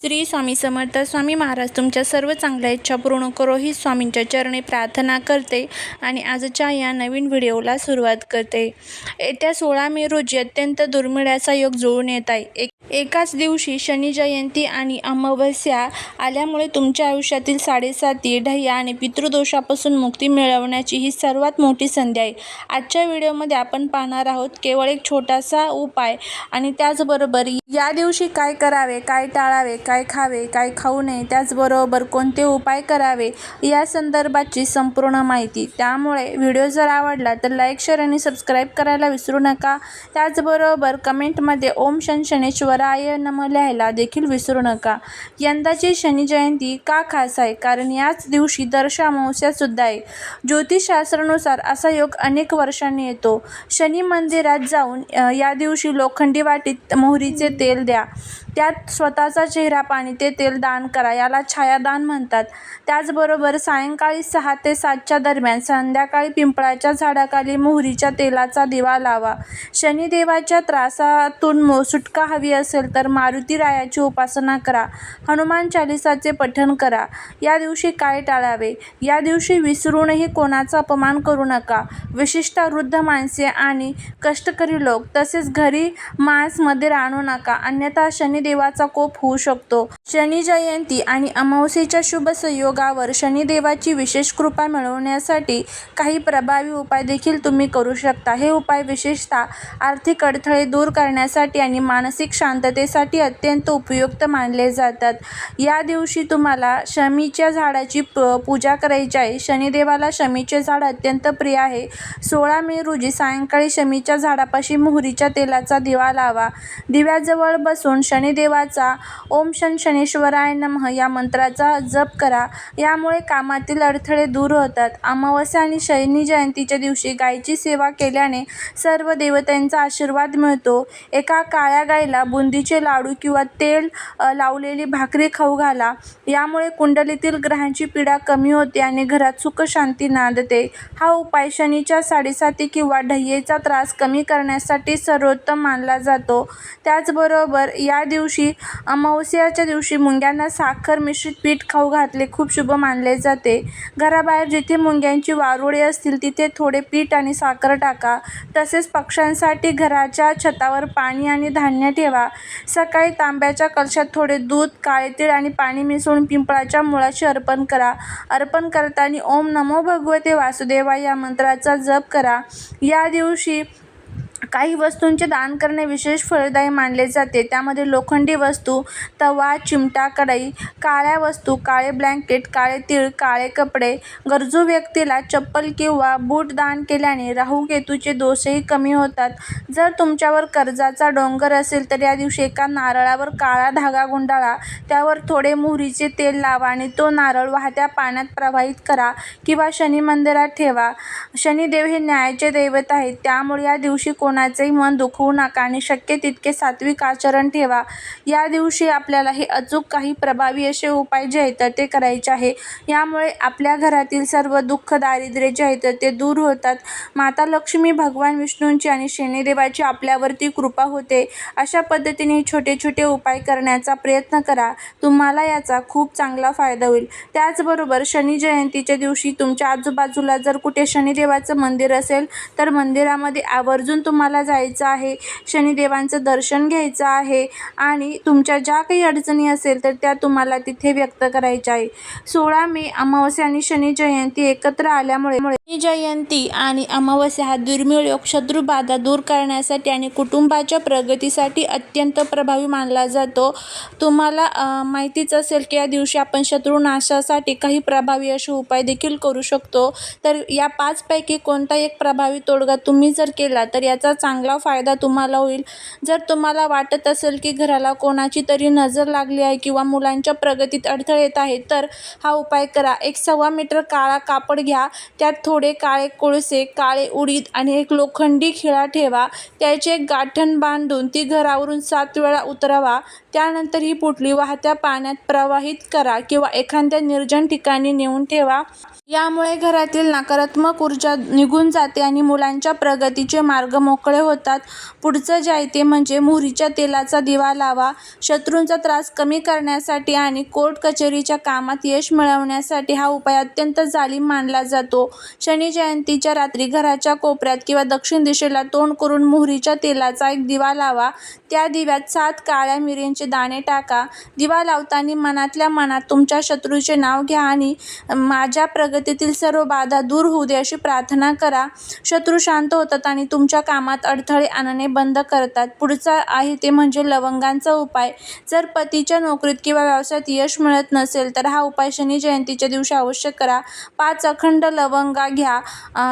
श्री स्वामी समर्थ. स्वामी महाराज तुमच्या सर्व चांगल्या इच्छा पूर्ण करो ही स्वामींच्या चरणी प्रार्थना करते आणि आजच्या या नवीन व्हिडिओला सुरुवात करते. येत्या 16 मे रोजी अत्यंत दुर्मिळ असा योग जुळून येत आहे. एकाच दिवशी शनी जयंती आणि अमावस्या आल्यामुळे तुमच्या आयुष्यातील साडेसाती, ढय्या आणि पितृदोषापासून मुक्ती मिळवण्याची ही सर्वात मोठी संधी आहे. आजच्या व्हिडिओमध्ये आपण पाहणार आहोत केवळ एक छोटासा उपाय आणि त्याचबरोबर या दिवशी काय करावे, काय टाळावे, काय खावे, काय खाऊ नये, त्याचबरोबर कोणते उपाय करावे या संदर्भाची संपूर्ण माहिती. त्यामुळे व्हिडिओ जर आवडला तर लाईक, शेअर आणि सबस्क्राईब करायला विसरू नका. त्याचबरोबर कमेंटमध्ये ओम शनैश्वराय नमः लिहायला देखील विसरू नका. यंदाची शनी जयंती का खास आहे? कारण याच दिवशी दर्श अमावस्या सुद्धा आहे. ज्योतिषशास्त्रानुसार असा योग अनेक वर्षांनी येतो. शनी मंदिरात जाऊन या दिवशी लोखंडी वाटीत मोहरीचे तेल द्या. त्यात स्वतःचा चेहरा पाणी ते तेल दान करा. याला छायादान म्हणतात. त्याचबरोबर सायंकाळी 6 ते 7च्या दरम्यान संध्याकाळी पिंपळाच्या झाडाखाली मोहरीच्या तेलाचा दिवा लावा. शनिदेवाच्या त्रासातून सुटका हवी असेल तर मारुती रायाची उपासना करा. हनुमान चालीसाचे पठण करा. या दिवशी काय टाळावे? या दिवशी विसरूनही कोणाचा अपमान करू नका. विशेषतः वृद्ध माणसे आणि कष्टकरी लोक तसेच घरी मांस मध्ये आणू नका, अन्यथा शनिदेवाचा कोप होऊ शकतो. शनी जयंती आणि अमावस्येच्या शुभ संयोगावर शनिदेवाची विशेष कृपा मिळवण्यासाठी काही प्रभावी उपाय देखील तुम्ही करू शकता. हे उपाय विशेषतः आर्थिक अडथळे दूर करण्यासाठी आणि मानसिक शांततेसाठी अत्यंत उपयुक्त मानले जातात. या दिवशी तुम्हाला शमीच्या झाडाची पूजा करायची आहे. शनिदेवाला शमीचे झाड अत्यंत प्रिय आहे. 16 मे रोजी सायंकाळी शमीच्या झाडापाशी मोहरीच्या तेलाचा दिवा लावा. दिव्याजवळ बसून शनिदेवाचा ओम शनैश्वराय नमः या मंत्राचा जप करा. यामुळे कामातील अडथळे दूर होतात. अमावस्या आणि शनी जयंतीच्या दिवशी गायीची सेवा केल्याने सर्व देवतांचा आशीर्वाद मिळतो. एका काळ्या गायीला बुंदीचे लाडू किंवा तेल लावलेली भाकरी खाऊ घाला. यामुळे कुंडलीतील ग्रहांची पीडा कमी होते आणि घरात सुख शांती नांदते. हा उपाय शनीच्या साडेसाती किंवा ढय्येचा त्रास कमी करण्यासाठी सर्वोत्तम मानला जातो. त्याचबरोबर या दिवशी अमावस्याच्या दिवशी मुंग्यांना साखर मिश्रित पीठ खाऊ घातले खूप शुभ मानले जाते. घराबाहेर जिथे मुंग्यांची वारुळे असतील तिथे थोडे पीठ आणि साखर टाका. तसेच पक्ष्यांसाठी घराच्या छतावर पाणी आणि धान्य ठेवा. सकाळी तांब्याच्या कलशात थोडे दूध, काळे तीळ आणि पाणी मिसळून पिंपळाच्या मुळाशी अर्पण करा. अर्पण करताना ओम नमो भगवते वासुदेवाय या मंत्राचा जप करा. या दिवशी काही वस्तूंचे दान करणे विशेष फलदायी मानले जाते. त्यामध्ये लोखंडी वस्तू, तवा, चिमटा, कढई, काळ्या वस्तू, काळे ब्लँकेट, काळे तीळ, काळे कपडे. गरजू व्यक्तीला चप्पल किंवा बूट दान केल्याने राहू केतूचे दोषही कमी होतात. जर तुमच्यावर कर्जाचा डोंगर असेल तर या दिवशी एका नारळावर काळा धागा गुंडाळा. त्यावर थोडे मोहरीचे तेल लावा आणि तो नारळ वाहत्या पाण्यात प्रवाहित करा किंवा शनी मंदिरात ठेवा. शनिदेव हे न्यायाचे दैवत आहेत. त्यामुळे या दिवशी कोणाचेही मन दुखवू नका आणि शक्य तितके सात्विक आचरण ठेवा. या दिवशी आपल्याला हे अचूक काही प्रभावी असे उपाय जे आहेत ते करायचे आहे. यामुळे आपल्या घरातील सर्व दुःख, दारिद्र्य जे आहेत ते दूर होतात. माता लक्ष्मी, भगवान विष्णूंची आणि शनिदेवाची आपल्यावरती कृपा होते. अशा पद्धतीने छोटे छोटे उपाय करण्याचा प्रयत्न करा. तुम्हाला याचा खूप चांगला फायदा होईल. त्याचबरोबर शनी जयंतीच्या दिवशी तुमच्या आजूबाजूला जर कुठे शनिदेवाचं मंदिर असेल तर मंदिरामध्ये आवर्जून तुम्हाला जायचं आहे. शनिदेवांचं दर्शन घ्यायचं आहे आणि तुमच्या ज्या काही अडचणी असेल तर त्या तुम्हाला तिथे व्यक्त करायच्या आहे. 16 मे अमावस्या आणि शनी जयंती एकत्र आल्यामुळे शनी जयंती आणि अमावस्या हा दुर्मिळ योग शत्रुबाधा दूर करण्यासाठी आणि कुटुंबाच्या प्रगतीसाठी अत्यंत प्रभावी मानला जातो. तुम्हाला माहितीच असेल की या दिवशी आपण शत्रुनाशासाठी काही प्रभावी असे उपाय देखील करू शकतो. तर या 5 पैकी कोणता एक प्रभावी तोडगा तुम्ही जर केला तर याचा चांगला फायदा तुम्हाला होईल. जर तुम्हाला वाटत असेल की घराला कोणाची तरी नजर लागली आहे किंवा मुलांच्या प्रगतीत अडथळे येत आहेत तर हा उपाय करा. 1.25 मीटर काळा कापड घ्या. त्यात थोडे काळे कोळसे, काळे उडीद आणि एक लोखंडी खिळा ठेवा. त्याचे एक गाठण बांधून ती घरावरून 7 वेळा उतरवा. त्यानंतर ही पोटली वाहत्या पाण्यात प्रवाहित करा किंवा एखाद्या निर्जन ठिकाणी नेऊन ठेवा. यामुळे घरातील नकारात्मक ऊर्जा निघून जाते आणि मुलांच्या प्रगतीचे मार्ग मोकळे होतात. पुढचं जे आहे ते म्हणजे मोहरीच्या तेलाचा दिवा लावा. शत्रूंचा त्रास कमी करण्यासाठी आणि कोर्ट कचेरीच्या कामात यश मिळवण्यासाठी हा उपाय अत्यंत जालीम मानला जातो. शनी जयंतीच्या रात्री घराच्या कोपऱ्यात किंवा दक्षिण दिशेला तोंड करून मोहरीच्या तेलाचा एक दिवा लावा. त्या दिव्यात 7 काळ्या मिरींचे दाणे टाका. दिवा लावताना मनातल्या मनात तुमच्या शत्रूचे नाव घ्या आणि माझ्या प्रगतीतील सर्व बाधा दूर होऊ दे अशी प्रार्थना करा. शत्रू शांत होतात आणि तुमच्या कामात अडथळे आणणे बंद करतात. पुढचा आहे ते म्हणजे लवंगांचा उपाय. जर पतीच्या नोकरीत किंवा व्यवसायात यश मिळत नसेल तर हा उपाय शनी जयंतीच्या दिवशी अवश्य करा. 5 अखंड लवंगा घ्या.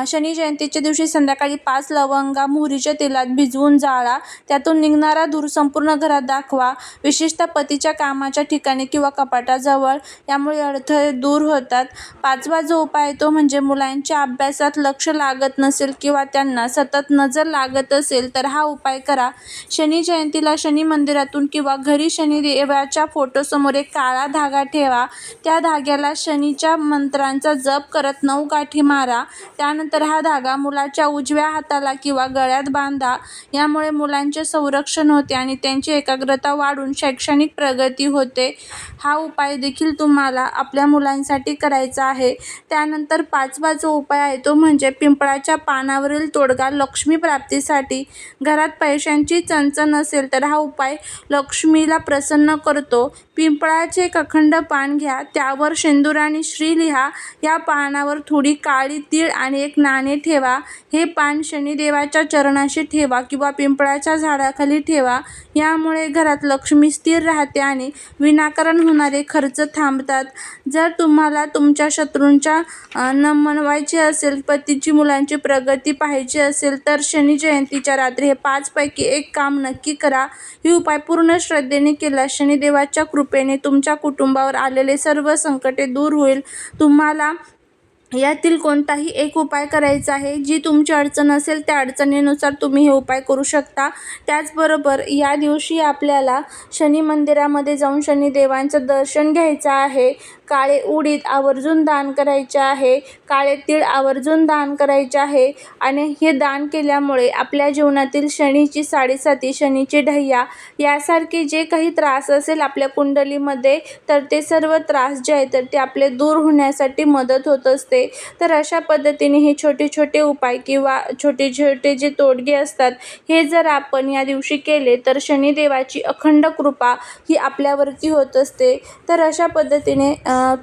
शनी जयंतीच्या दिवशी संध्याकाळी 5 लवंगा मोहरीच्या तेलात भिजवून जाळा. त्यातून निघणारा धूर संपूर्ण घरात दाखवा, विशेषतः पतीच्या कामाच्या ठिकाणी किंवा कपाटाजवळ. यामुळे अडथळे दूर होतात. 5वा जो उपाय आहे तो म्हणजे मुलांच्या अभ्यासात लक्ष लागत नसेल किंवा त्यांना सतत नजर लागत असेल तर हा उपाय करा. शनी जयंतीला शनी मंदिरातून किंवा घरी शनिदेवाच्या फोटोसमोर एक काळा धागा ठेवा. त्या धाग्याला शनीच्या मंत्रांचा जप करत 9 गाठी मारा. त्यानंतर हा धागा मुलाच्या उजव्या हाताला किंवा गळ्यात बांधा. यामुळे मुलांचे संरक्षण होते आणि त्यांची एकाग्रता वाढून शैक्षणिक प्रगती होते. हा उपाय देखील तुम्हाला आपल्या मुलांसाठी करायचा आहे. त्यानंतर 5वा जो उपाय आहे तो म्हणजे पिंपळाच्या पानावरील तोडगा लक्ष्मी प्राप्तीसाठी. घरात पैशांची चणचण असेल तर हा उपाय लक्ष्मीला प्रसन्न करतो. पिंपळाचे एक अखंड पान घ्या. त्यावर शेंदूर आणि श्री लिहा. या पानावर थोडी काळी तीळ आणि एक नाणे ठेवा. हे पान शनिदेवाच्या चरणाशी ठेवा किंवा पिंपळाच्या झाडाखाली ठेवा. यामुळे घरात लक्ष्मी स्थिर राहते आणि विनाकारण होणारे खर्च थांबतात. जर तुम्हाला तुमच्या शत्रूंच्या नमवायचे असेल, पतीची मुलांची प्रगती पाहायची असेल तर शनी जयंतीच्या रात्री हे 5 पैकी एक काम नक्की करा. हे उपाय पूर्ण श्रद्धेने केल्यास शनिदेवाच्या कृपेने तुमच्या कुटुंबावर आलेले सर्व संकटे दूर होईल. तुम्हाला यातील कोणताही एक उपाय करायचा आहे. जी तुमची अडचण असेल त्या अडचणीनुसार तुम्ही हे उपाय करू शकता. त्याचबरोबर या दिवशी आपल्याला शनी मंदिरामध्ये जाऊन शनिदेवांचं दर्शन घ्यायचं आहे. काळे उडीद आवर्जून दान करायचे आहे. काळे तीळ आवर्जून दान करायचे आहे आणि हे दान केल्यामुळे आपल्या जीवनातील शनीची साडेसाती, शनीची ढैया यासारखे जे काही त्रास असेल आपल्या कुंडलीमध्ये तर ते सर्व त्रास जे आहेत तर ते आपले दूर होण्यासाठी मदत होत असते. तर अशा पद्धतीने हे छोटे छोटे उपाय किंवा छोटे छोटे जे तोडगे असतात हे जर आपण या दिवशी केले तर शनिदेवाची अखंड कृपा ही आपल्यावरती होत असते. तर अशा पद्धतीने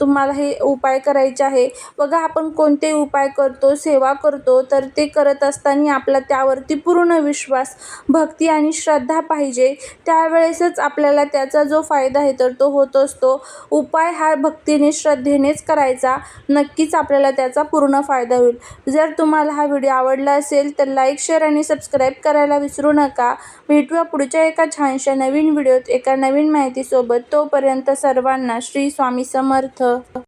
तुम्हाला हे उपाय करायचे आहे. बघा, आपण कोणते उपाय करतो, सेवा करतो तर ते करत असताना आपला त्यावरती पूर्ण विश्वास, भक्ती आणि श्रद्धा पाहिजे. त्यावेळेसच आपल्याला त्याचा जो फायदा आहे तर तो होत असतो. उपाय हा भक्तीने, श्रद्धेनेच करायचा. नक्कीच आपल्याला त्याचा पूर्ण फायदा होईल. जर तुम्हाला हा व्हिडिओ आवडला असेल तर लाईक, शेअर आणि सबस्क्राईब करायला विसरू नका. भेटूया पुढच्या एका छानशा नवीन व्हिडिओत एका नवीन माहितीसोबत. तोपर्यंत सर्वांना श्री स्वामी समर्थ.